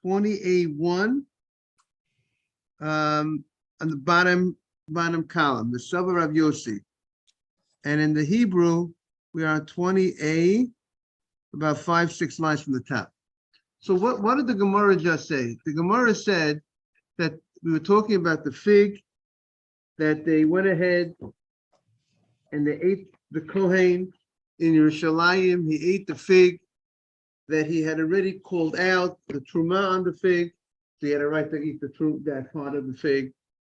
20A1, on the bottom column, the Sava Rav Yossi. And in the Hebrew, we are 20A, about 5-6 lines from the top. So what did the Gemara just say? The Gemara said that we were talking about the fig, that they went ahead and they ate the Kohen in Yerushalayim. He ate the fig, that he had already called out the Truma on the fig. So he had a right to eat that part of the fig.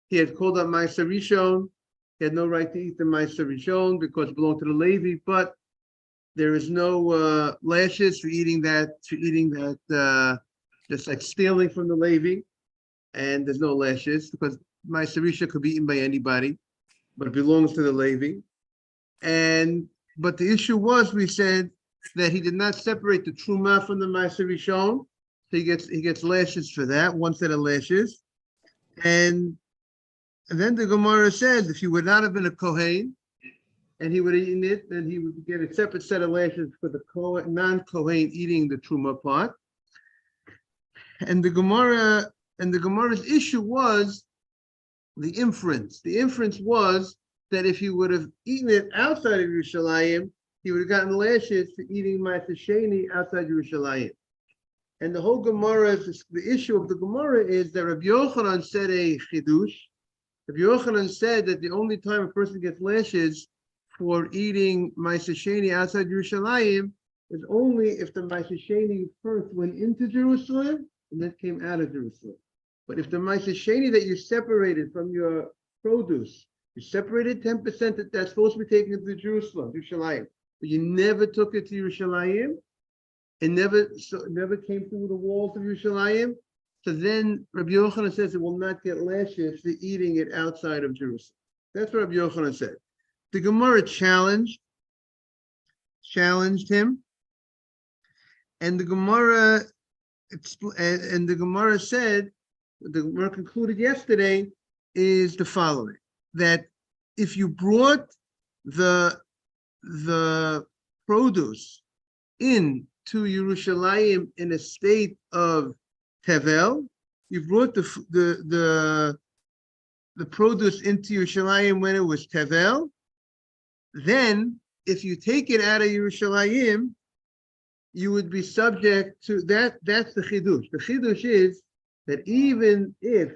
He had called out Ma'aser Rishon. He had no right to eat the Ma'aser Rishon because it belonged to the Levi, but there is no lashes for eating that, just like stealing from the Levi. And there's no lashes because Ma'aser Rishon could be eaten by anybody, but it belongs to the Levi. But the issue was, we said that he did not separate the Truma from the Ma'aser Rishon. So he gets lashes for that, one set of lashes. And then the Gemara says, if he would not have been a Kohen and he would have eaten it, then he would get a separate set of lashes for the non-Kohen eating the Truma part. And the Gemara's issue was the inference. The inference was that if he would have eaten it outside of Yerushalayim, he would have gotten lashes for eating Ma'aser Sheni outside Yerushalayim. And the whole Gemara, the issue of the Gemara is that Rabbi Yochanan said a chidush. Rabbi Yochanan said that the only time a person gets lashes for eating Ma'aser Sheni outside Yerushalayim is only if the Ma'aser Sheni first went into Jerusalem and then came out of Jerusalem. But if the Ma'aser Sheni that you separated from your produce, you separated 10% that's supposed to be taken to Jerusalem, Yerushalayim, but you never took it to Yerushalayim, it never came through the walls of Yerushalayim. So then Rabbi Yochanan says it will not get lashes for eating it outside of Jerusalem. That's what Rabbi Yochanan said. The Gemara challenged him, and the Gemara said, the Gemara concluded yesterday, is the following: that if you brought the produce in to Yerushalayim in a state of tevel, you brought the produce into Yerushalayim when it was tevel, then if you take it out of Yerushalayim, you would be subject to that. That's the chidush. The chidush is that even if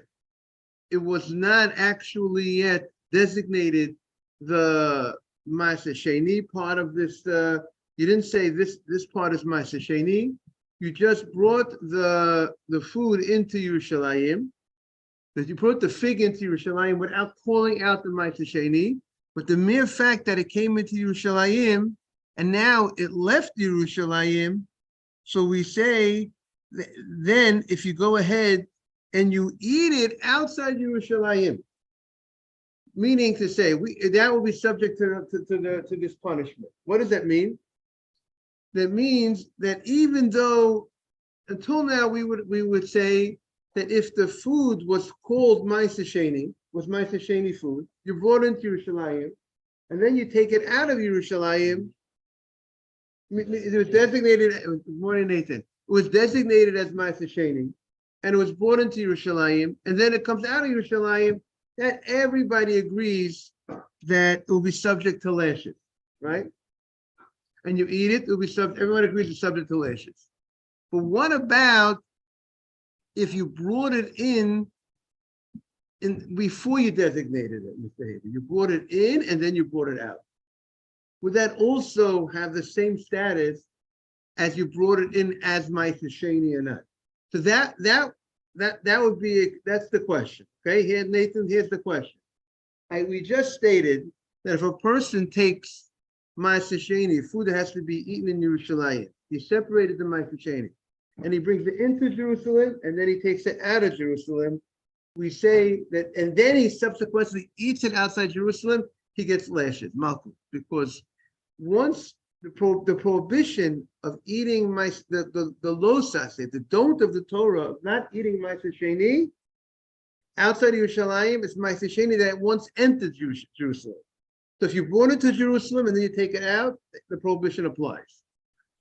it was not actually yet designated the Ma'aser Sheni part of this, you didn't say this part is Ma'aser Sheni. You just brought the food into Yerushalayim, that you brought the fig into Yerushalayim without calling out the Ma'aser Sheni, but the mere fact that it came into Yerushalayim and now it left Yerushalayim, so we say then if you go ahead and you eat it outside Yerushalayim, meaning to say that will be subject to this punishment. What does that mean? That means that even though until now we would say that if the food was called Ma'aser Sheni, was Ma'aser Sheni food, you brought it into Yerushalayim, and then you take it out of Yerushalayim, it was designated, morning Nathan, it was designated as Ma'aser Sheni, and it was brought into Yerushalayim, and then it comes out of Yerushalayim, that everybody agrees that it will be subject to lashes, right? And you eat it, it will be subject, everyone agrees it's subject to lashes. But what about if you brought it in before you designated it, Mr. Haber? You brought it in and then you brought it out. Would that also have the same status as you brought it in as Ma'aser Sheni or not? So that would be, that's the question. Okay, here, Nathan, here's the question. We just stated that if a person takes Ma'aser Sheni, food that has to be eaten in Yerushalayim, he separated the Ma'aser Sheni, and he brings it into Jerusalem, and then he takes it out of Jerusalem, we say that, and then he subsequently eats it outside Jerusalem, he gets lashes, Makkos, because once the prohibition of eating the losas, the don't of the Torah of not eating Ma'aser Sheni outside of Yerushalayim, is Ma'aser Sheni that once entered Jerusalem. So if you brought it to Jerusalem and then you take it out, the prohibition applies.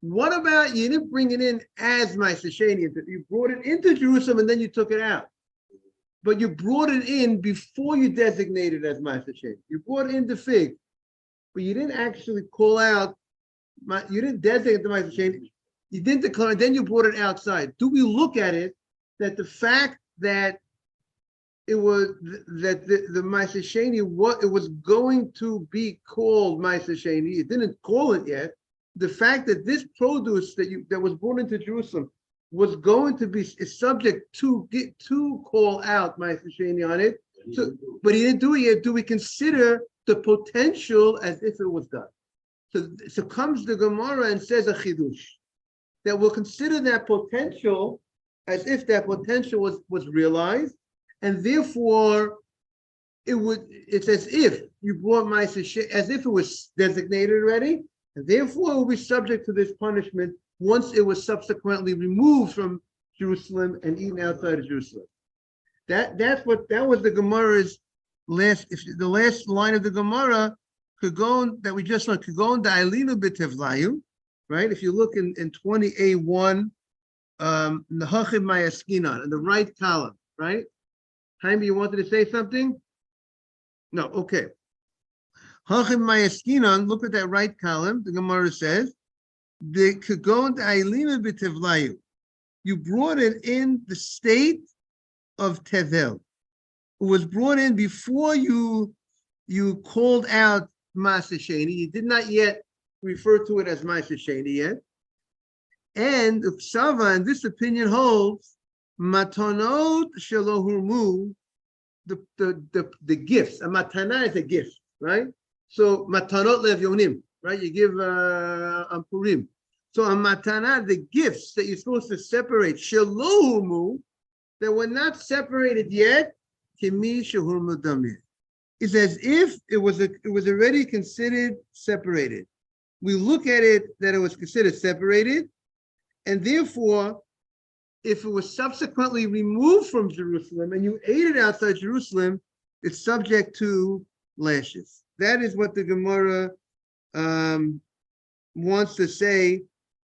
What about you didn't bring it in as Ma'aser Sheni? You brought it into Jerusalem and then you took it out. But you brought it in before you designated it as Ma'aser Sheni. You brought in the fig, but you didn't actually call out, you didn't designate the Ma'aser Sheni. You didn't declare it, then you brought it outside. Do we look at it that the fact that it was that the Ma'aser Sheni, it was going to be called Ma'aser Sheni, it didn't call it yet. The fact that this produce that was brought into Jerusalem was going to be subject to call out Ma'aser Sheni on it, but he didn't do it yet. Do we consider the potential as if it was done? So comes the Gemara and says a chidush that we'll consider that potential as if that potential was realized, and therefore it's as if you brought Ma'aser Sheni, as if it was designated already, and therefore it will be subject to this punishment once it was subsequently removed from Jerusalem and eaten outside of Jerusalem. That was the Gemara's the last line of the Gemara, Kagon, that we just learned, Kagon da'ilinu b'tevlayu, right? If you look in 20A1, Nahachim Mayaskinan, in the right column, right? Jaime, you wanted to say something? No, okay. Hachim Mayaskinan, look at that right column. The Gemara says, the Kagon da'ilinu b'tevlayu. You brought it in the state of Tevel. It was brought in before you called out Ma'aser Sheni. You did not yet refer to it as Ma'aser Sheni yet. And Uksava, and this opinion holds, Matanot shelo hurmu, the gifts. A matana is a gift, right? So matanot levyonim, right? You give on Purim. So a matana, the gifts that you're supposed to separate, shelo hurmu, that were not separated yet, kimi shehurmu damir. It's as if it was already considered separated. We look at it that it was considered separated, and therefore, if it was subsequently removed from Jerusalem and you ate it outside Jerusalem, it's subject to lashes. That is what the Gemara wants to say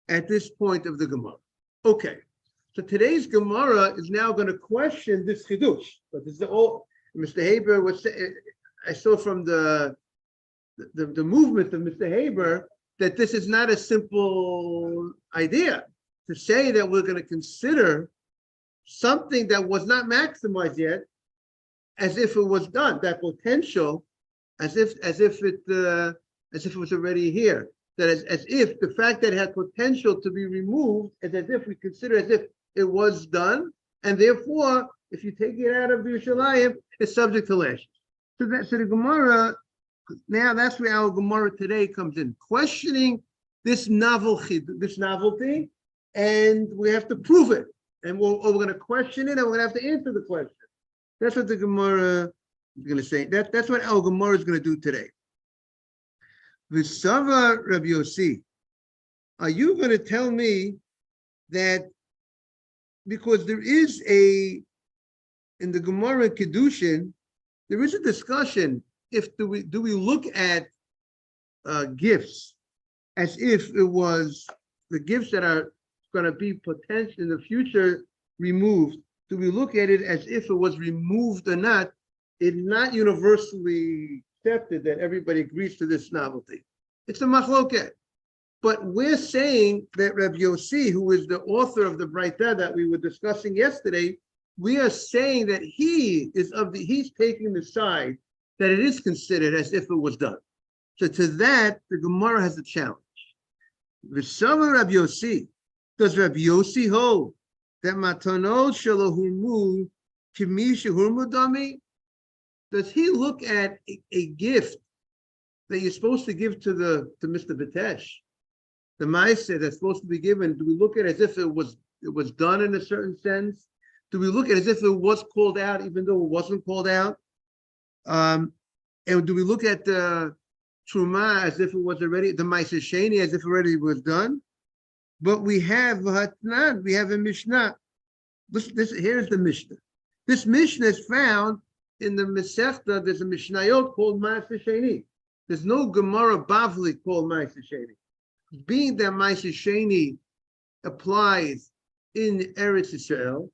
at this point of the Gemara. Okay, so today's Gemara is now going to question this chidush. But this is all Mr. Haber was. I saw from the movement of Mr. Haber that this is not a simple idea. To say that we're going to consider something that was not maximized yet as if it was done, that potential, as if it was already here. That as if the fact that it had potential to be removed is as if we consider as if it was done, and therefore, if you take it out of Yerushalayim, it's subject to lashes. So the Gemara, now that's where our Gemara today comes in, questioning this novelty, and we have to prove it. And we're going to question it, and we're going to have to answer the question. That's what the Gemara is going to say. That's what our Gemara is going to do today. V'sava Rabbi Yossi, are you going to tell me that because there is in the Gemara Kedushin, there is a discussion do we look at gifts as if it was the gifts that are going to be potential in the future removed? Do we look at it as if it was removed or not? It's not universally accepted that everybody agrees to this novelty. It's a machloket. But we're saying that Rabbi Yossi, who is the author of the Braita that we were discussing yesterday, we are saying that he's taking the side that it is considered as if it was done. So to that, the Gemara has a challenge. V'sama Rabbi Yossi, does Rabbi Yossi hold that matanot shelo hurmu kimi shehurmu dami? Does he look at a gift that you're supposed to give to Mr. Vitesh, the ma'aseh that's supposed to be given? Do we look at it as if it was done in a certain sense? Do we look at it as if it was called out, even though it wasn't called out? And do we look at the truma as if it was already, the ma'aser sheni as if already was done? But we have Hatnan, we have a Mishnah. Here's the Mishnah. This Mishnah is found in the Masechta. There's a Mishnayot called Ma'aser Sheni. There's no Gemara Bavli called Ma'aser Sheni. being that Ma'aser Sheni applies in Eretz Israel,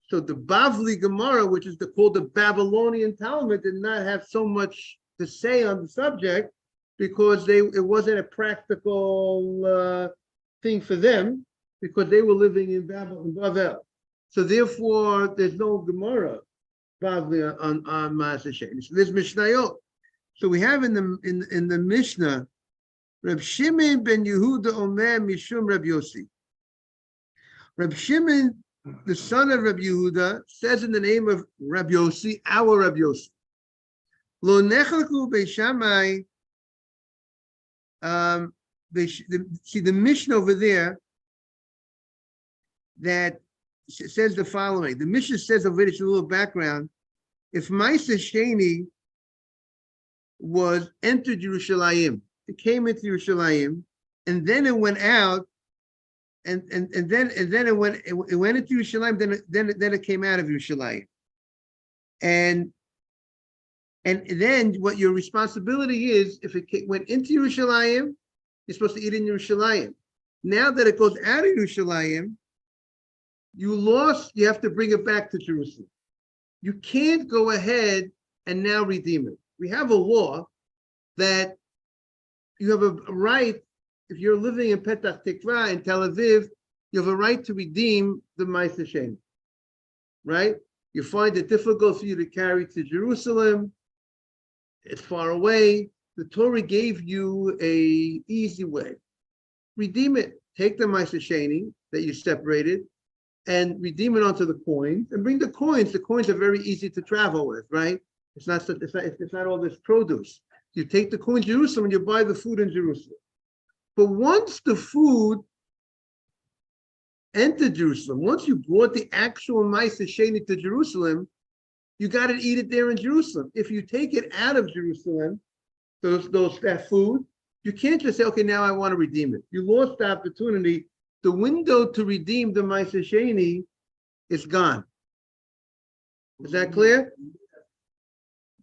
so the Bavli Gemara, which is called the Babylonian Talmud, did not have so much to say on the subject because it wasn't a practical thing for them because they were living in Bavel. So therefore, there's no Gemara Bavli on Ma'aser Sheni. So there's Mishnayot. So we have in the Mishnah, Reb Shimon ben Yehuda Omer Mishum Reb Yossi. Reb Shimon, the son of Reb Yehuda, says in the name of Reb Yossi, our Reb Yossi, Lo nechlaku beishamai. See the Mishnah over there that says the following. The Mishnah says over there, it's a little background. If Ma'aser Sheni was entered Yerushalayim, it came into Yerushalayim, and then it went out, and then it went into Yerushalayim, then it came out of Yerushalayim, and then what your responsibility is, if it went into Yerushalayim, you're supposed to eat in Yerushalayim. Now that it goes out of Yerushalayim, you have to bring it back to Jerusalem. You can't go ahead and now redeem it. We have a law that you have a right, if you're living in Petach Tikva in Tel Aviv, you have a right to redeem the Ma'aser Sheni, right? You find it difficult for you to carry to Jerusalem. It's far away. The Torah gave you a easy way. Redeem it. Take the Ma'aser Sheni that you separated and redeem it onto the coins and bring the coins. The coins are very easy to travel with, right? It's not all this produce. You take the coin to Jerusalem and you buy the food in Jerusalem. But once the food entered Jerusalem, once you brought the actual Ma'aser Sheni to Jerusalem, you got to eat it there in Jerusalem. If you take it out of Jerusalem, that food, you can't just say, okay, now I want to redeem it. You lost the opportunity. The window to redeem the Ma'aser Sheni is gone. Is that clear?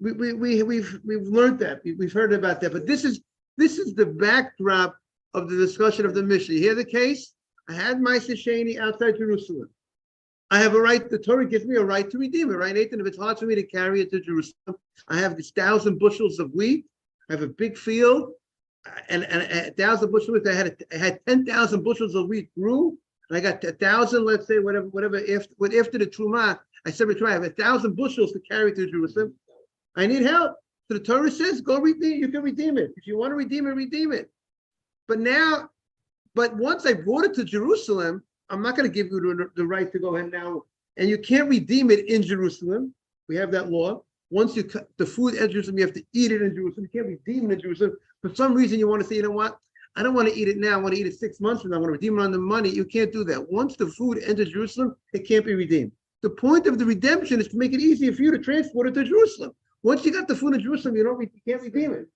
We've learned that. We've heard about that. But this is the backdrop of the discussion of the Mishnah. You hear the case? I had Ma'aser Sheni outside Jerusalem. I have a right. The Torah gives me a right to redeem it, right, Nathan? If it's hard for me to carry it to Jerusalem, I have this 1,000 bushels of wheat. I have a big field, and 1,000 bushels of wheat. I had 10,000 bushels of wheat grew, and I got 1,000. Let's say whatever. After the truma, I said, I have 1,000 bushels to carry to Jerusalem. I need help. So the Torah says, go redeem. You can redeem it. If you want to redeem it, redeem it. But once I brought it to Jerusalem, I'm not going to give you the right to go ahead now. And you can't redeem it in Jerusalem. We have that law. Once you cut the food in Jerusalem, you have to eat it in Jerusalem. You can't redeem it in Jerusalem. For some reason, you want to say, you know what? I don't want to eat it now. I want to eat it 6 months from now. I want to redeem it on the money. You can't do that. Once the food enters Jerusalem, it can't be redeemed. The point of the redemption is to make it easier for you to transport it to Jerusalem. Once you got the food in Jerusalem, you can't redeem it.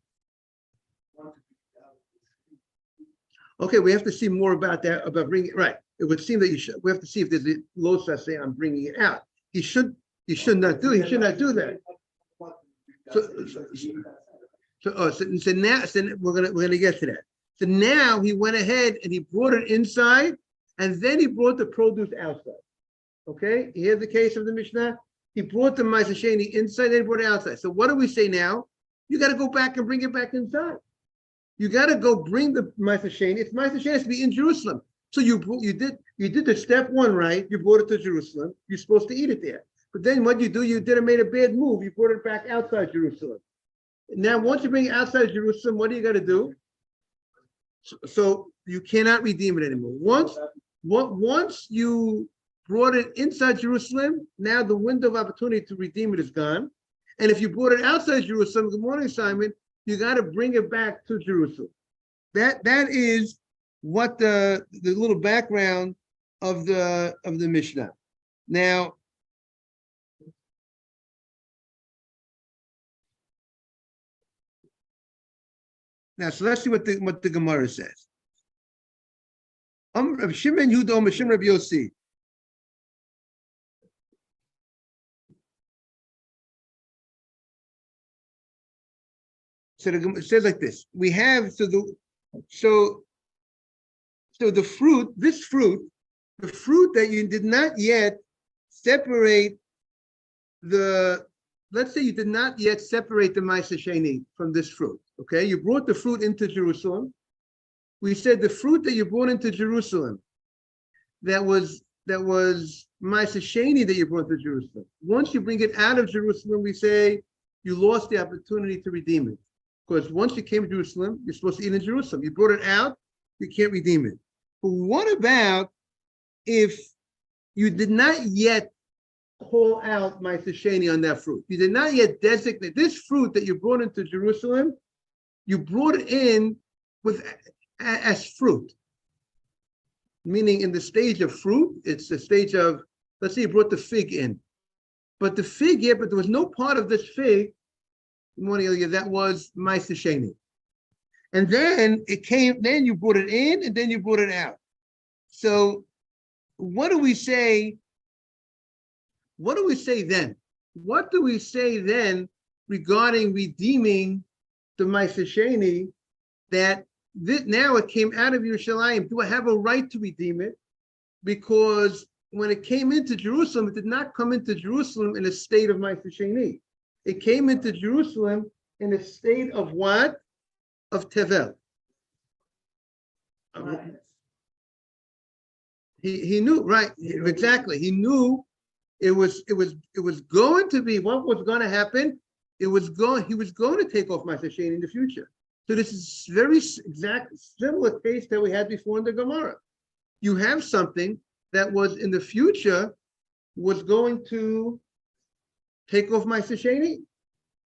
Okay, we have to see more about that, about bringing it, right. It would seem that you should. We have to see if there's a lo say on bringing it out. He should not do that. So now we're gonna get to that. So now he went ahead and he brought it inside, and then he brought the produce outside. Okay, here's the case of the Mishnah. He brought the Ma'aser Sheni inside, then he brought it outside. So what do we say now? You got to go back and bring it back inside. You got to go bring the Ma'aser Sheni. It's Ma'aser Sheni has to be in Jerusalem. So you did the step one right. You brought it to Jerusalem. You're supposed to eat it there. But then what you do? You made a bad move. You brought it back outside Jerusalem. Now once you bring it outside Jerusalem, what do you got to do? So you cannot redeem it anymore. Once you brought it inside Jerusalem, now the window of opportunity to redeem it is gone. And if you brought it outside Jerusalem, good morning, Simon, you got to bring it back to Jerusalem. That is what the little background of the Mishnah. Now, so let's see what the Gemara says. Shimon Yudom Shimon Rabbi Yossi. So it says like this. We have so So the fruit, the fruit that you did not yet separate let's say you did not yet separate the Ma'aser Sheni from this fruit, okay? You brought the fruit into Jerusalem. We said the fruit that you brought into Jerusalem, that was Ma'aser Sheni that you brought to Jerusalem. Once you bring it out of Jerusalem, we say you lost the opportunity to redeem it. Because once you came to Jerusalem, you're supposed to eat in Jerusalem. You brought it out, you can't redeem it. But what about if you did not yet call out Ma'aser Sheni on that fruit? You did not yet designate this fruit that you brought into Jerusalem, you brought it in as fruit. Meaning in the stage of fruit, it's the stage of, let's say you brought the fig in. But the fig, but there was no part of this fig, that was Ma'aser Sheni. And then then you brought it in, and then you brought it out. So what do we say? What do we say then? What do we say then regarding redeeming the Ma'aser Sheni, that now it came out of Yerushalayim? Do I have a right to redeem it? Because when it came into Jerusalem, it did not come into Jerusalem in a state of Ma'aser Sheni. It came into Jerusalem in a state of what? Of Tevel. He knew, right? Exactly. He knew it was going to be, what was going to happen. He was going to take off Ma'aser Sheni in the future. So this is very exact similar case that we had before in the Gemara. You have something that was in the future was going to take off Ma'aser Sheni.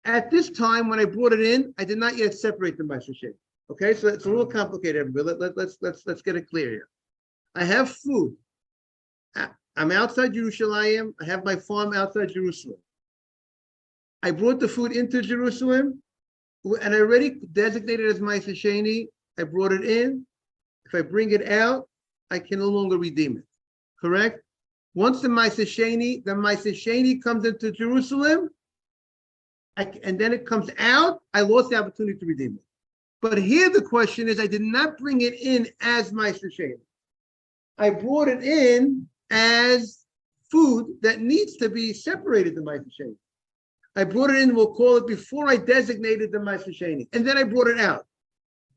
At this time, when I brought it in, I did not yet separate the Ma'aser Sheni. Okay, so it's a little complicated, everybody. Let's get it clear here. I have food. I'm outside Yerushalayim. I have my farm outside Jerusalem. I brought the food into Jerusalem, and I already designated it as Ma'aser Sheni. I brought it in. If I bring it out, I can no longer redeem it. Correct? Once the Ma'aser Sheni comes into Jerusalem, and then it comes out, I lost the opportunity to redeem it. But here the question is, I did not bring it in as Ma'aser Sheni. I brought it in as food that needs to be separated to Ma'aser Sheni. I brought it in, we'll call it, before I designated the Ma'aser Sheni, and then I brought it out.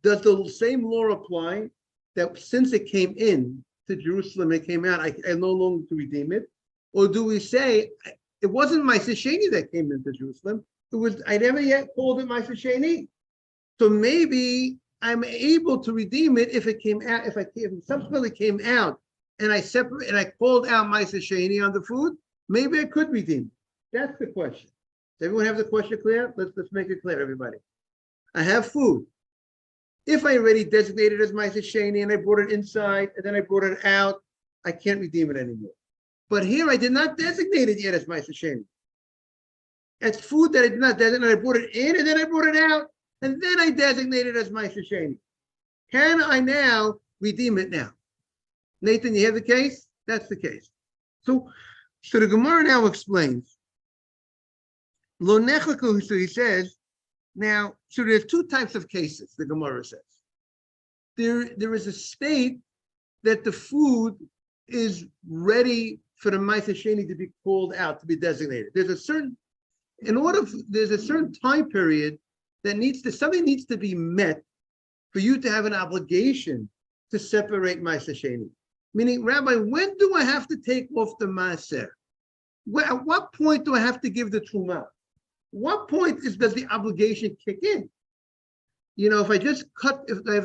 Does the same law apply, that since it came in to Jerusalem, it came out, I no longer to redeem it? Or do we say, it wasn't Ma'aser Sheni that came into Jerusalem, I never yet called it Ma'aser Sheni. So maybe I'm able to redeem it if it came out, if it subsequently came out and I called out Ma'aser Sheni on the food, maybe I could redeem it. That's the question. Does everyone have the question clear? Let's make it clear, everybody. I have food. If I already designated it as Ma'aser Sheni and I brought it inside and then I brought it out, I can't redeem it anymore. But here I did not designate it yet as Ma'aser Sheni. It's food that I did not designate. I brought it in and then I brought it out and then I designated it as Ma'aser Sheni. Can I now redeem it now? Nathan, you have the case? That's the case. So the Gemara now explains. Lo nechleku, so he says, now, so there's two types of cases, the Gemara says. There is a state that the food is ready for the Ma'aser Sheni to be called out, to be designated. There's a certain time period that something needs to be met for you to have an obligation to separate Ma'aser Sheni. Meaning, Rabbi, when do I have to take off the Maaser? At what point do I have to give the Trumah? What point does the obligation kick in? You know, if I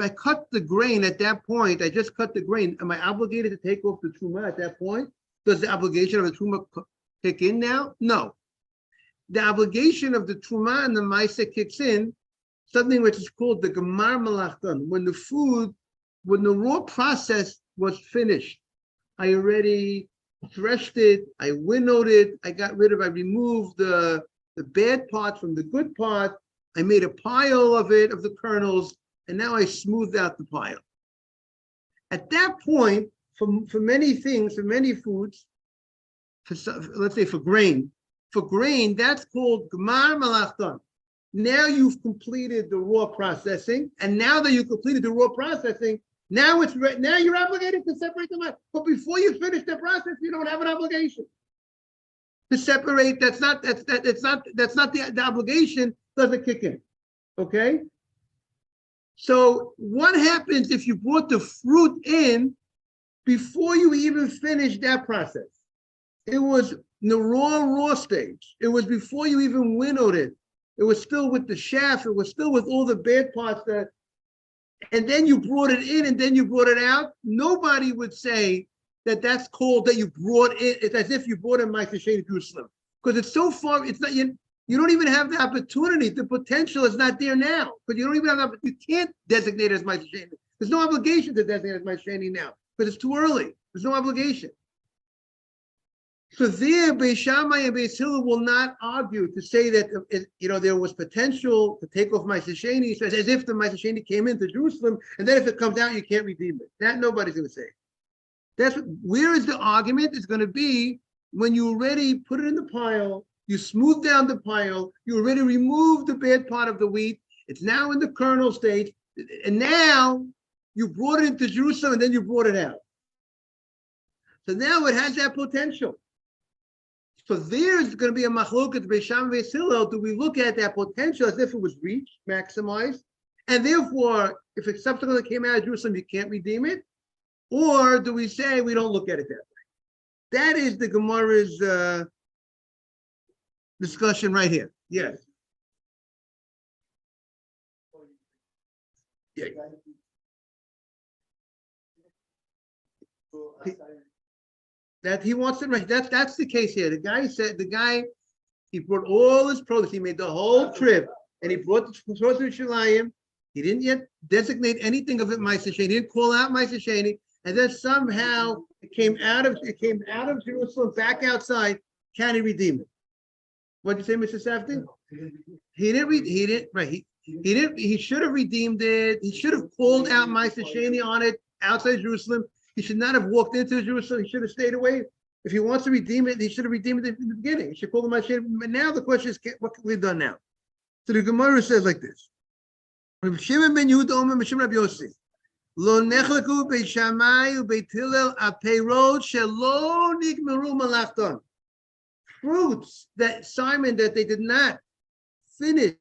cut the grain at that point, I just cut the grain, am I obligated to take off the Trumah at that point? Does the obligation of the Trumah kick in now? No. The obligation of the Trumah and the Maaser kicks in, something which is called the Gemar Malachtan, when the raw process was finished. I already threshed it, I winnowed it, I removed the bad part from the good part, I made a pile of the kernels, and now I smoothed out the pile. At that point, for many things, for many foods, let's say for grain, that's called Gemar Malachtan. Now you've completed the raw processing, and now that you completed the raw processing, Now now you're obligated to separate them out. But before you finish the process, you don't have an obligation to separate. That's not the obligation doesn't kick in. Okay. So what happens if you brought the fruit in before you even finished that process? It was in the raw stage. It was before you even winnowed it. It was still with the chaff. It was still with all the bad parts and then you brought it in and then you brought it out. Nobody would say that that's called that you brought it. It's as if you brought in Ma'aser Sheni Jerusalem, because it's so far. It's not you don't even have the opportunity. The potential is not there now, because you don't even have. You can't designate it as Ma'aser Sheni. There's no obligation to designate it as Ma'aser Sheni now, because it's too early. There's no obligation. So there, Beis Shammai and Beis Hillel will not argue to say that there was potential to take off Ma'aser Sheni, so as if the Ma'aser Sheni came into Jerusalem, and then if it comes out, you can't redeem it. That nobody's going to say. Where is the argument? It's going to be when you already put it in the pile, you smooth down the pile, you already remove the bad part of the wheat. It's now in the kernel stage, and now you brought it into Jerusalem, and then you brought it out. So now it has that potential. So there's going to be a machloket Beis Shammai and Beis Hillel. Do we look at that potential as if it was reached, maximized, and therefore, if it subsequently came out of Jerusalem, you can't redeem it? Or do we say we don't look at it that way? That is the Gemara's discussion right here. Yes. Yeah. That he wants it right. That's the case here. The guy, he brought all his produce. He made the whole trip, and he brought the produce to Yerushalayim. He didn't yet designate anything of it Ma'aser Sheni. He didn't call out Ma'aser Sheni, and then somehow it came out of Jerusalem back outside. Can he redeem it? What did you say, Mr. Safdie? He didn't. He should have redeemed it. He should have called out Ma'aser Sheni on it outside Jerusalem. He should not have walked into Jerusalem. He should have stayed away. If he wants to redeem it, he should have redeemed it in the beginning. He should call the Ma'aser Sheni. But now the question is, what can we have done now? So the Gemara says like this: Rabbi Shimon ben Yehuda Omer Mishum Rabbi Yossi, Lo nechlaku Beis Shammai uBeit Hillel apeirot shelo nigmeru malachton. Fruits that Simon that they did not finish.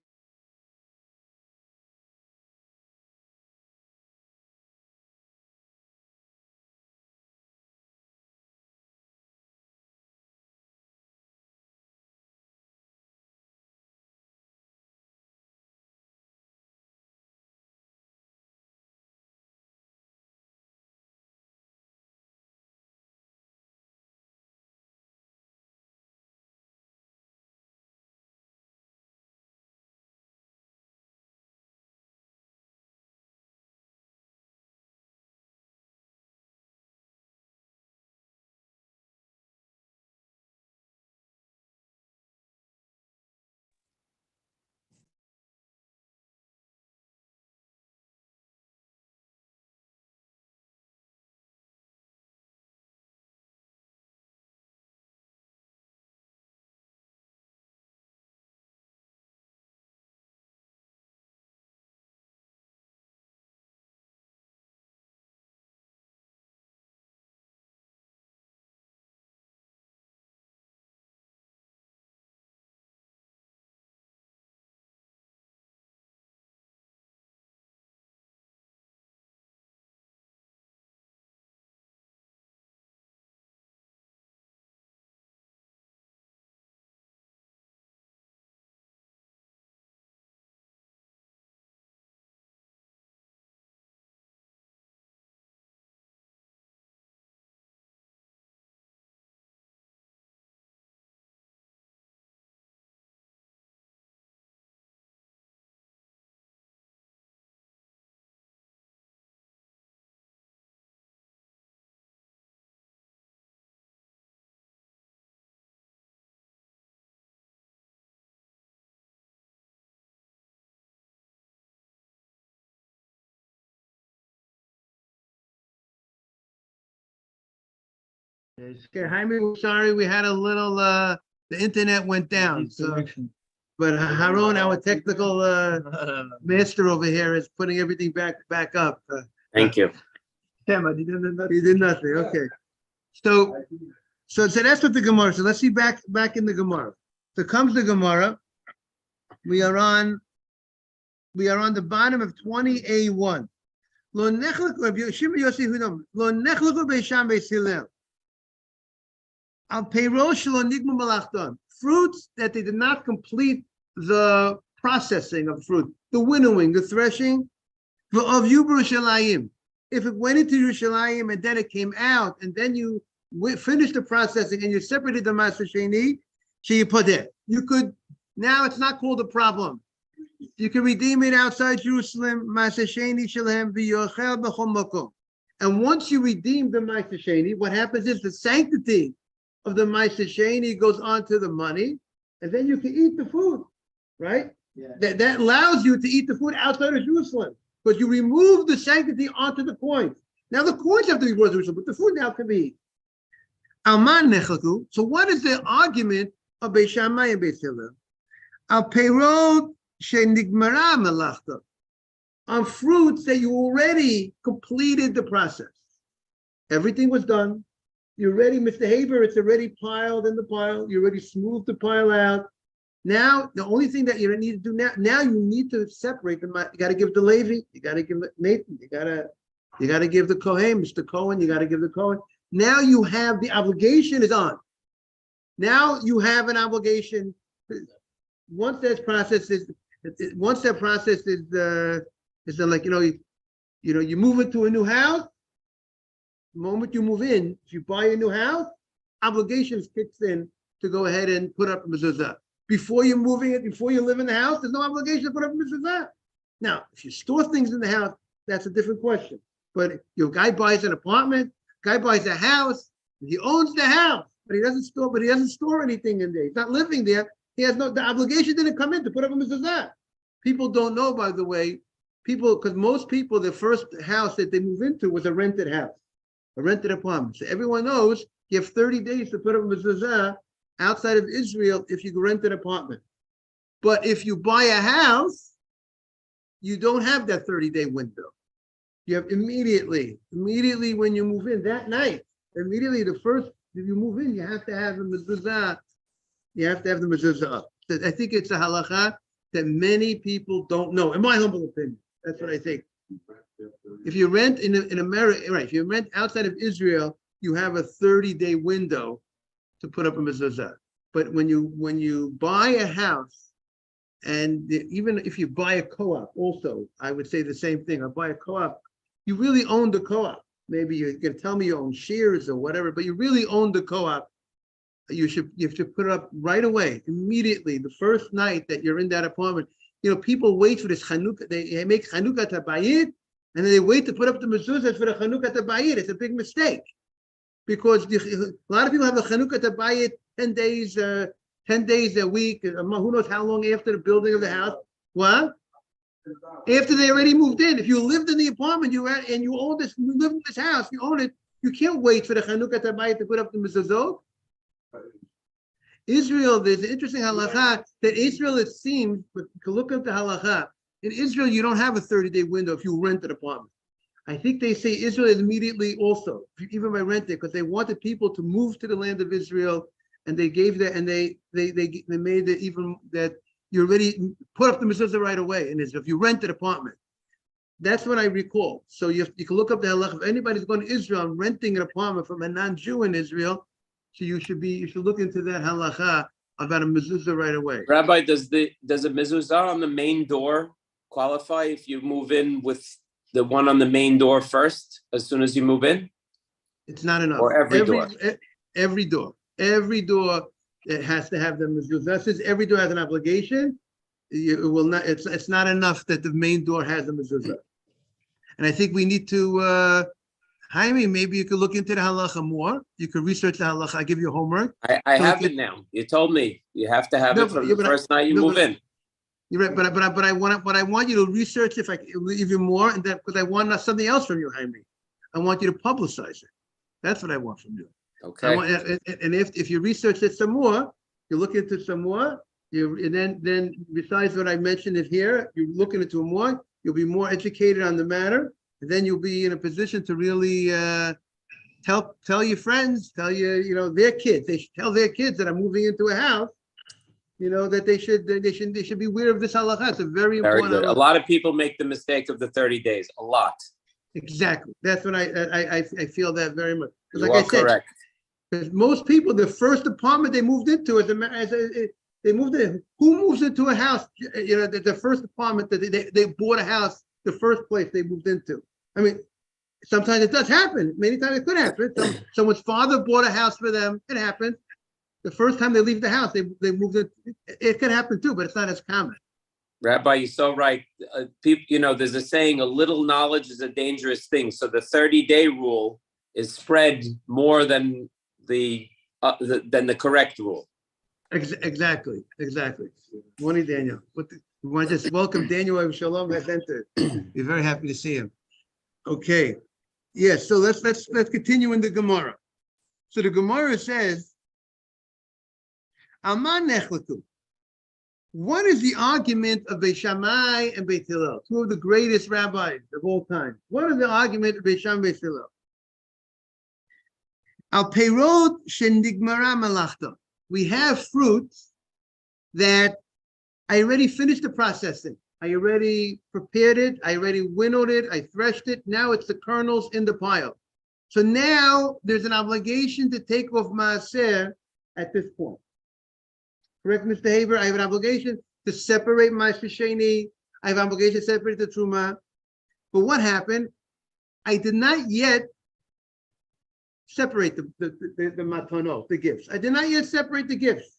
Jaime, sorry, we had a little. The internet went down. So, but Haron, our technical master over here, is putting everything back up. Thank you. He did nothing. Okay. So that's what the Gemara. So let's see back in the Gemara. So comes the Gemara. We are on the bottom of 20a1. Lo nechlek beisham beis Hillel. Al peiros shelo nigmu malachton. Fruits that they did not complete the processing of fruit, the winnowing, the threshing. Of Yerushalayim. If it went into Yerushalayim and then it came out, and then you finished the processing and you separated the Maaser Sheni, you could, now it's not called a problem. You can redeem it outside Jerusalem, Maaser Sheni Shalem v'yochel b'chol makom. And once you redeem the Maaser Sheni, what happens is the sanctity of the Maaser Sheni goes on to the money, and then you can eat the food, right? Yeah. That allows you to eat the food outside of Jerusalem. Because you remove the sanctity onto the coins. Now the coins have to be brought to Jerusalem, but the food now can be eaten. Alman nechlaku. So what is the argument of Beis Shammai and Beis Hillel? Al peirot shenigmara melachta. On fruits that you already completed the process. Everything was done. You're ready, Mr. Haber, it's already piled in the pile. You already smoothed the pile out. Now, the only thing that you need to do now you need to separate them. You got to give the Levi, you got to give Nathan, you got to give the Kohen, Mr. Cohen, you got to give the Cohen. Now you have the obligation is on. Now you have an obligation. Once that process is like you move into a new house. The moment you move in, if you buy a new house, obligations kicks in to go ahead and put up a mezuzah. Before you're moving it, before you live in the house, there's no obligation to put up a mezuzah. Now, if you store things in the house, that's a different question. But your guy buys an apartment, guy buys a house, he owns the house, but he doesn't store anything in there. He's not living there. The obligation didn't come in to put up a mezuzah. People don't know, by the way, because most people, the first house that they move into was a rented house, a rented apartment. So everyone knows you have 30 days to put up a mezuzah outside of Israel if you rent an apartment. But if you buy a house, you don't have that 30-day window. You have immediately when you move in that night, immediately if you move in, you have to have the mezuzah. You have to have the mezuzah up. I think it's a halacha that many people don't know, in my humble opinion. That's what I think. If you rent in America, right, if you rent outside of Israel, you have a 30-day window to put up a mezuzah. But when you buy a house, and even if you buy a co-op, also I would say the same thing. I buy a co-op, you really own the co-op. Maybe you can tell me you own shares or whatever, but you really own the co-op. You have to put it up right away, immediately, the first night that you're in that apartment. People wait for this Chanukah. They make Chanukah Tabayit, and then they wait to put up the mezuzahs for the Chanukah Tabayit. It's a big mistake. Because a lot of people have a Chanukah Tabayit 10 days a week, who knows how long after the building of the house. What? After they already moved in. If you lived in the apartment, you lived in this house, you own it, you can't wait for the Chanukah Tabayit to put up the mezuzot. Israel, there's an interesting halacha that Israel, it seems, but you can look at the halacha. In Israel, you don't have a 30-day window if you rent an apartment. I think they say Israel is immediately also, even by renting, because they wanted people to move to the land of Israel, and they gave that, and they made it even that you already put up the mezuzah right away in Israel if you rent an apartment. That's what I recall. So you can look up the halacha. If anybody's going to Israel and renting an apartment from a non-Jew in Israel, so you should look into that halacha about a mezuzah right away. Rabbi, does a mezuzah on the main door qualify if you move in with the one on the main door first, as soon as you move in? It's not enough. Or every door? Every door. Every door it has to have the mezuzah. Since every door has an obligation, it will not. It's not enough that the main door has a mezuzah. And I think we need to, Jaime, maybe you could look into the halacha more. You could research the halacha. I give you homework. I have it now. You told me you have to have it from the first night you move in. You're right, but I want you to research if I even more, and that because I want something else from you, Jaime. I want you to publicize it. That's what I want from you. Okay. And if you research it some more, you look into some more. And then besides what I mentioned it here, you're looking into more. You'll be more educated on the matter, And then you'll be in a position to really tell your friends, tell their kids. They should tell their kids that I'm moving into a house. That they should be aware of this halakha. It's a very Very important good. A halakha. lot of people make the mistake of the 30 days. A lot. Exactly. That's what I feel that very much. You Like are I said, correct. because most people, the first apartment they moved into, they moved in. Who moves into a house? The first apartment that they bought a house, the first place they moved into. I mean, sometimes it does happen. Many times it could happen. Someone's father bought a house for them. It happens. The first time they leave the house, they moved in. It could happen too, but it's not as common. Rabbi, you're so right. People, there's a saying, a little knowledge is a dangerous thing. So the 30-day rule is spread more than the correct rule. Exactly. Morning, Daniel. We want to just welcome Daniel. Shalom has entered. We're very happy to see him. Okay. Yes. So let's continue in the Gemara. So the Gemara says, Aman nechlaku. What is the argument of Beis Shammai and Beit Hillel, two of the greatest rabbis of all time? What is the argument of Beis Shammai and Beit Hillel? Al peirot shenigmara malachta. We have fruits that I already finished the processing. I already prepared it. I already winnowed it. I threshed it. Now it's the kernels in the pile. So now there's an obligation to take off maaser at this point. Correct, Mr. Haber? I have an obligation to separate maaser sheni. I have an obligation to separate the truma. But what happened? I did not yet separate the matanot, the gifts. I did not yet separate the gifts.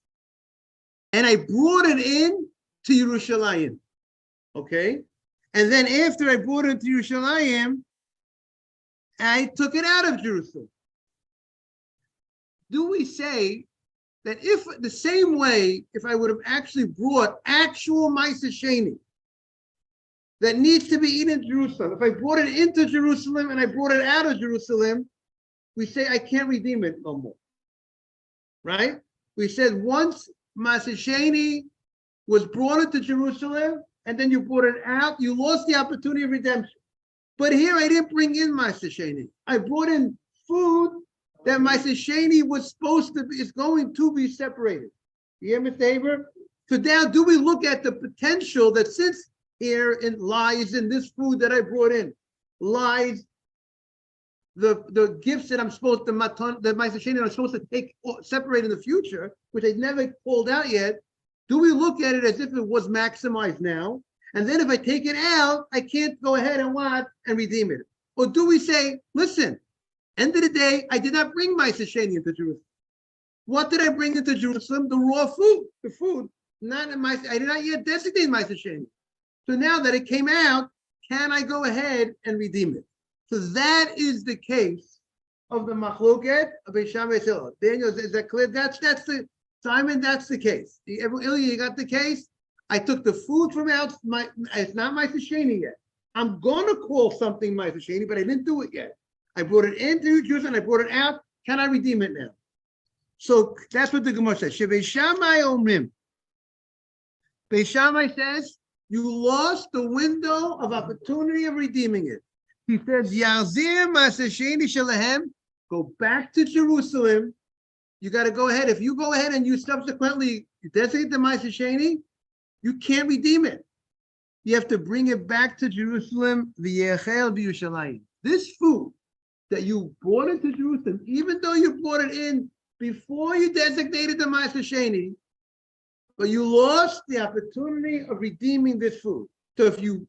And I brought it in to Yerushalayim. Okay? And then after I brought it to Yerushalayim, I took it out of Jerusalem. Do we say that if the same way, if I would have actually brought actual maaser sheni that needs to be eaten in Jerusalem, if I brought it into Jerusalem and I brought it out of Jerusalem, we say I can't redeem it no more, right? We said once maaser sheni was brought into Jerusalem and then you brought it out, you lost the opportunity of redemption. But here I didn't bring in maaser sheni. I brought in food that maaser sheni is going to be separated. You hear, Mr. Haber? So now, do we look at the potential that since here lies in this food that I brought in, lies the gifts that I'm supposed to, that maaser sheni I'm supposed to take separate in the future, which I never pulled out yet? Do we look at it as if it was maximized now? And then if I take it out, I can't go ahead and redeem it? Or do we say, listen, end of the day, I did not bring maaser sheni into Jerusalem. What did I bring into Jerusalem? The raw food, the food. I did not yet designate maaser sheni. So now that it came out, can I go ahead and redeem it? So that is the case of the machloket of Beis Shammai and Beit Hillel. Daniel, is that clear? That's the Simon. That's the case. Ilya, you got the case. I took the food from out. It's not maaser sheni yet. I'm gonna call something maaser sheni, but I didn't do it yet. I brought it into Jerusalem. I brought it out. Can I redeem it now? So that's what the Gemara says. Beis Shammai omrim. Beis Shammai says you lost the window of opportunity of redeeming it. He says, Yazir maaser sheni shelahem. Go back to Jerusalem. You got to go ahead. If you go ahead and you subsequently designate the maaser sheni, you can't redeem it. You have to bring it back to Jerusalem. V'yechel b'Yerushalayim. This food that you brought into Jerusalem, even though you brought it in before you designated the maaser sheni, but you lost the opportunity of redeeming this food. So if you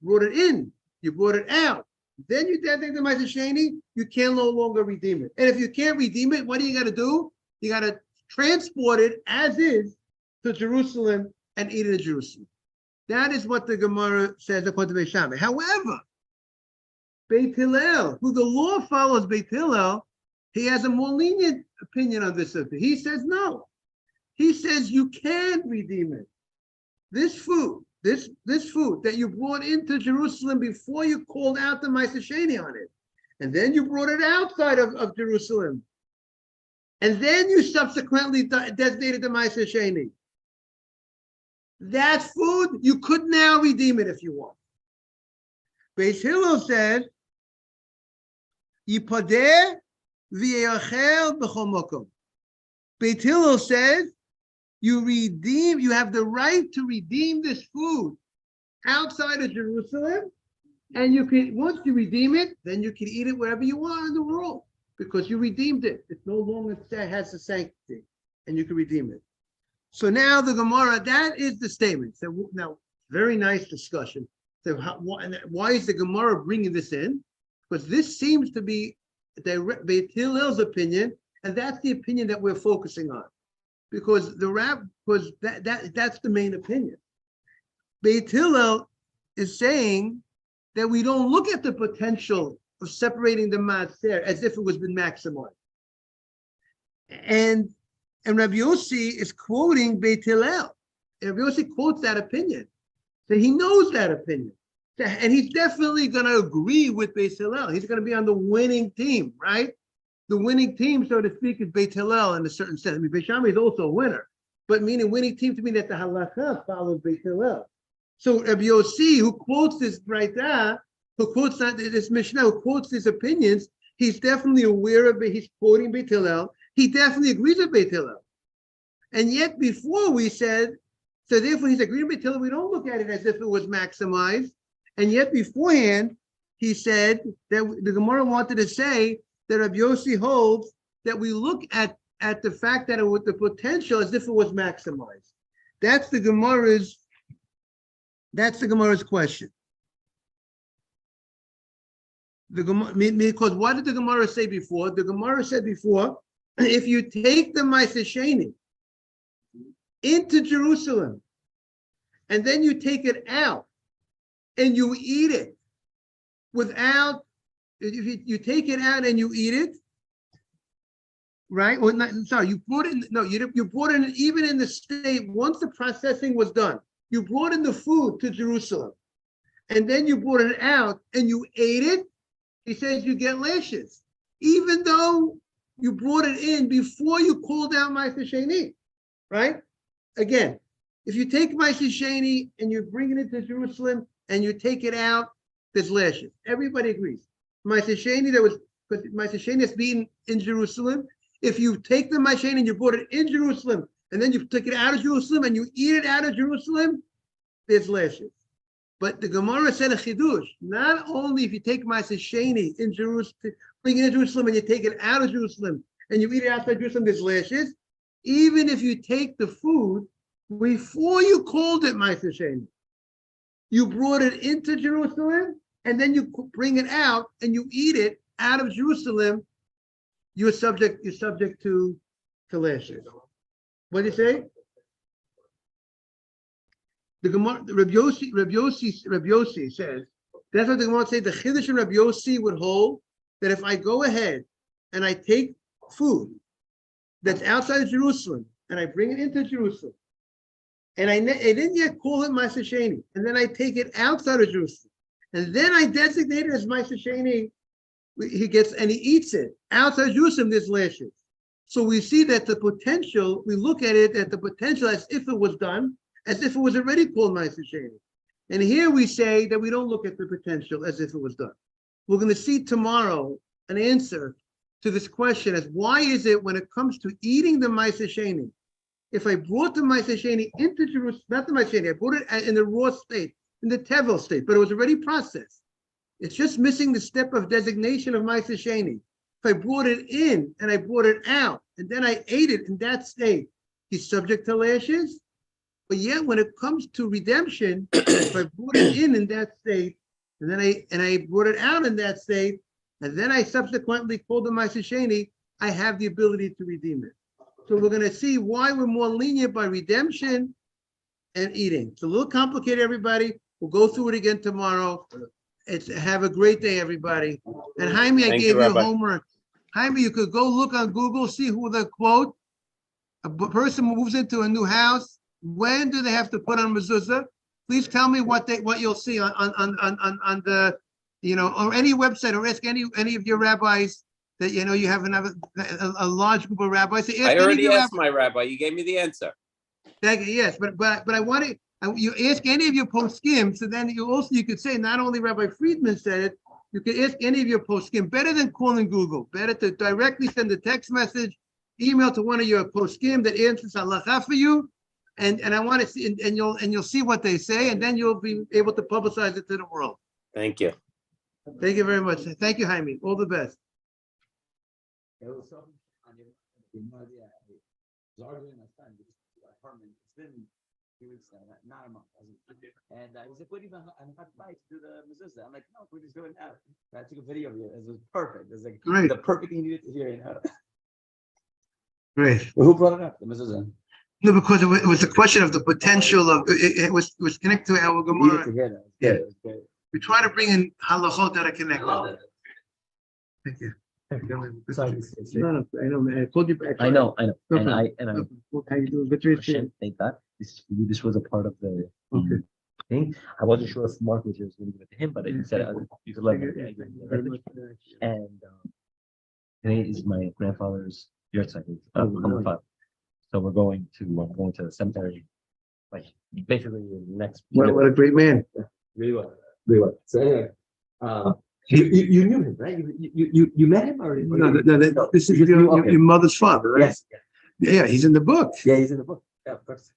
brought it in, you brought it out, then you designate the maaser sheni, you can no longer redeem it. And if you can't redeem it, what do you got to do? You got to transport it as is to Jerusalem and eat it in Jerusalem. That is what the Gemara says according to Beis Shammai. However, Beit Hillel, who the law follows Beit Hillel, he has a more lenient opinion on this. He says no. He says you can redeem it. This food that you brought into Jerusalem before you called out the maaser sheni on it, and then you brought it outside of Jerusalem, and then you subsequently designated the maaser sheni. That food, you could now redeem it if you want. Beis Hillel said, Yipadeh v'yachel b'chol makom. Beis Hillel says, you have the right to redeem this food outside of Jerusalem, and you can, once you redeem it, then you can eat it wherever you want in the world, because you redeemed it. It no longer has a sanctity, and you can redeem it. So now the Gemara, that is the statement. So now, very nice discussion. So why is the Gemara bringing this in? Because this seems to be Beit Hillel's opinion, and that's the opinion that we're focusing on. Because that's the main opinion. Beit Hillel is saying that we don't look at the potential of separating the maaser as if it was been maximized. And Rabbi Yossi is quoting Beit Hillel. And Rabbi Yossi quotes that opinion. So he knows that opinion. And he's definitely going to agree with Beit Hillel. He's going to be on the winning team, right? The winning team, so to speak, is Beit Hillel in a certain sense. I mean, Beit Shammai is also a winner, but meaning winning team to mean that the halacha follows Beit Hillel. So Rabbi Yossi, who quotes this right there, who quotes this Mishnah, who quotes his opinions, he's definitely aware of it. He's quoting Beit Hillel. He definitely agrees with Beit Hillel. And yet before we said, so therefore he's agreeing with Beit Hillel, we don't look at it as if it was maximized. And yet beforehand, he said that the Gemara wanted to say that Rabbi Yossi holds that we look at the fact that it was the potential as if it was maximized. That's the Gemara's question. Because what did the Gemara say before? The Gemara said before, if you take the Ma'aseh Sheni into Jerusalem, and then you take it out, and you eat it without, if you take it out and you eat it, right? Or not, sorry, you brought it in, no, you brought it in, even in the state, once the processing was done, you brought in the food to Jerusalem, and then you brought it out and you ate it, he says you get lashes, even though you brought it in before you called out Ma'aseh Sheni, right? Again, if you take Ma'aseh Sheni and you bring it into Jerusalem and you take it out, there's lashes. Everybody agrees. Ma'aseh Sheni, because Ma'aseh Sheni is being in Jerusalem. If you take the Ma'aseh Sheni and you brought it in Jerusalem, and then you take it out of Jerusalem and you eat it out of Jerusalem, there's lashes. But the Gemara said a chidush. Not only if you take Ma'aseh Sheni in Jerusalem, bring it in Jerusalem and you take it out of Jerusalem and you eat it outside Jerusalem, there's lashes. Even if you take the food before you called it Ma'aseh Sheni, you brought it into Jerusalem, and then you bring it out and you eat it out of Jerusalem, you're subject to lashes. What do you say? The Gemara, Rabbi Yossi says, that's what the Gemara say. The Chiddush and Rabbi Yossi would hold that if I go ahead and I take food that's outside of Jerusalem and I bring it into Jerusalem, and I didn't yet call it Ma'aseh Sheni, and then I take it outside of Jerusalem, and then I designate it as Ma'aseh Sheni, he eats it outside of Jerusalem, there's lashes. So we see that the potential, we look at it at the potential as if it was done, as if it was already called Ma'aseh Sheni. And here we say that we don't look at the potential as if it was done. We're going to see tomorrow an answer to this question as why is it when it comes to eating the Ma'aseh Sheni, if I brought the Ma'aseh Sheni into Jerusalem, not the Ma'aseh Sheni, I brought it in the raw state, in the tevel state, but it was already processed. It's just missing the step of designation of Ma'aseh Sheni. If I brought it in and I brought it out, and then I ate it in that state, he's subject to lashes. But yet, when it comes to redemption, if I brought it in that state, and then I brought it out in that state, and then I subsequently called the Ma'aseh Sheni, I have the ability to redeem it. So we're going to see why we're more lenient by redemption and eating. It's a little complicated, everybody. We'll go through it again tomorrow. Have a great day, everybody. And Jaime, I gave you homework. Jaime, you could go look on Google, see who the quote. A person moves into a new house. When do they have to put on mezuzah? Please tell me what you'll see on the, or any website, or ask any of your rabbis that you have a large group of rabbis. I already asked my rabbi. You gave me the answer. Yes, but I want And you ask any of your poskim, so then you could say not only Rabbi Friedman said it, you could ask any of your poskim. Better than calling Google. Better to directly send a text message, email to one of your poskim that answers halacha for you, and I want to see, and you'll see what they say, and then you'll be able to publicize it to the world. Thank you. Thank you very much. Thank you, Jaime. All the best. It's been 2 weeks now, not a month. And he's like, what do you want? I'm about to do the mezuzah. I'm like, no, we just do it now. And I took a video of you. It was perfect. It was like Great. the perfect thing you needed to hear. Great. Well, who brought it up? The mezuzah. No, because it was a question of the potential of it was connected to our You needed Gemara. to hear that. Yeah. It was great. We try to bring in halachot that are I connected. love it. Thank you. Sorry. No, I know, man. I called you back. I know, No and problem. How you doing? Good to see you. Hashem, thank God, this is for you. This was a part of the Okay. thing. I wasn't sure if Mark was going to give it to him, but he said you could let me. Thank you very much. And today is my grandfather's yahrzeit, on the 5. So we're going to the cemetery, like basically next. What a great man. Really well. Really well. So anyway, you knew him, right? You met him or? No, this is You- your okay. mother's father, right? Yes. Yeah, he's in the book. Yeah, he's in the book. Yeah, of course.